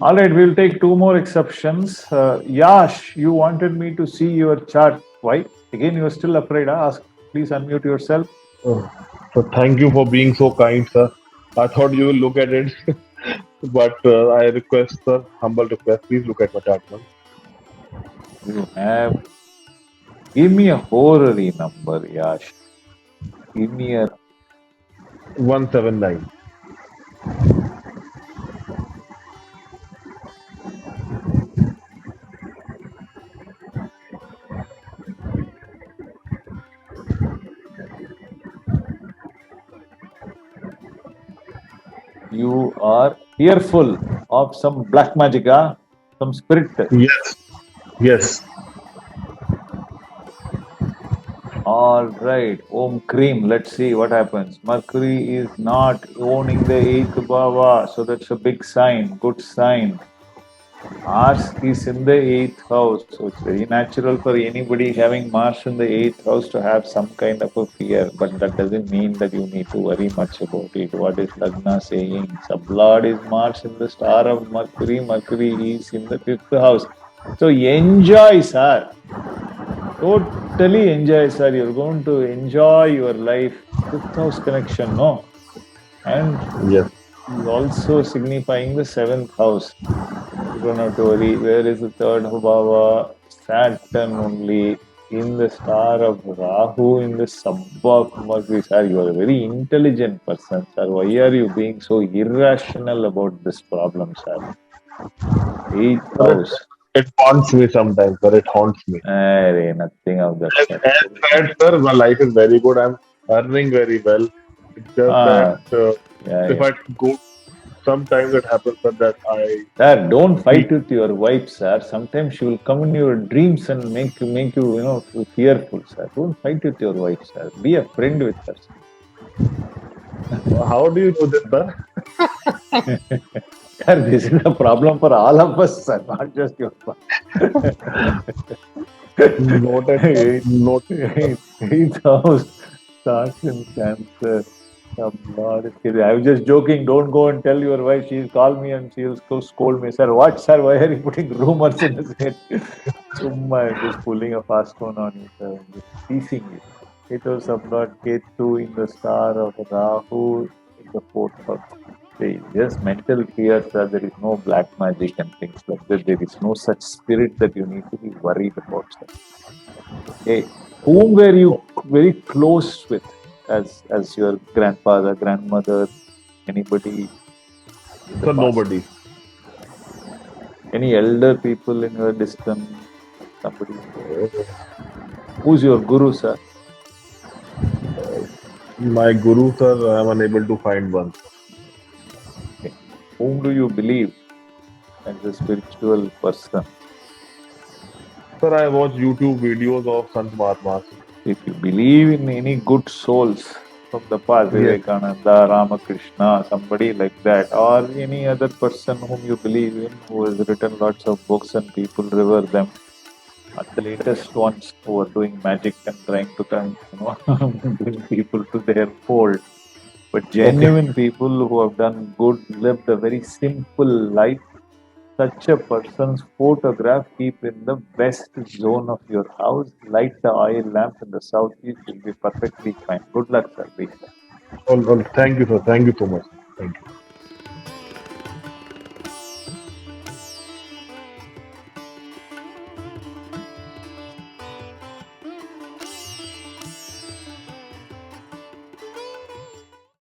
All right, we'll take two more exceptions. Yash, you wanted me to see your chart. Why? Again, you are still afraid. Ask. Please unmute yourself. Oh, so thank you for being so kind, sir. I thought you will look at it, but I request, sir, humble request, please look at my chart once. You have. Give me a horror number, Yash. Give me a. 179. You are fearful of some black magic, some spirit. Yes, yes. All right, Om Cream. Let's see what happens. Mercury is not owning the eighth bhava, so that's a big sign, good sign. Mars is in the eighth house, so it's very natural for anybody having Mars in the eighth house to have some kind of a fear, but that doesn't mean that you need to worry much about it. What is Lagna saying? Sublord is Mars in the star of Mercury, Mercury is in the fifth house. So enjoy, sir. Totally enjoy, sir. You're going to enjoy your life. Fifth house connection, no? And Yes. also signifying the seventh house. You don't have to worry. Where is the third bhava? Saturn only in the star of Rahu in the sub of Mercury. Sir, you are a very intelligent person, sir. Why are you being so irrational about this problem, sir? Eighth But house. it haunts me sometimes, sir. It haunts me. Nothing of that sort. As said, sir, my life is very good. I'm earning very well. It's just that Ah, yeah, if yeah. I go, sometimes it happens sir, that I Sir, don't feel. fight with your wife, sir. Sometimes she will come in your dreams and make you fearful, sir. Don't fight with your wife, sir. Be a friend with her. How do you know this, sir? Sir, this is a problem for all of us, sir, not just your wife. Noted, sir. eighth, Noted, sir. eighth house starts in Cancer. Some Lord is kidding. I was just joking. Don't go and tell your wife. She'll call me and she'll scold me. Sir, what, sir? Why are you putting rumors in his head? Summa, I'm just pulling a fast one on you, sir. I'm just teasing you. It was Samrat Ketu in the star of Rahu in the fourth house. See, just mental fear, sir. There is no black magic and things like that. There is no such spirit that you need to be worried about, sir. Hey, whom were you very close with as your grandfather, grandmother, anybody in the Sir, past? nobody. Any elder people in your distance? Somebody? Who's your guru, sir? My guru, sir, I'm unable to find one. Okay. Whom do you believe as a spiritual person? Sir, I watch YouTube videos of Sant Mahatmas. If you believe in any good souls from the past, Yes. Vivekananda, Ramakrishna, somebody like that, or any other person whom you believe in who has written lots of books and people revere them, not the latest ones who are doing magic and trying to bring people to their fold, but Okay. genuine people who have done good, lived a very simple life. Such a person's photograph keep in the west zone of your house. Light the oil lamp in the southeast. You'll be perfectly fine. Good luck, sir. Please. Thank you, sir. Thank you so much. Thank you.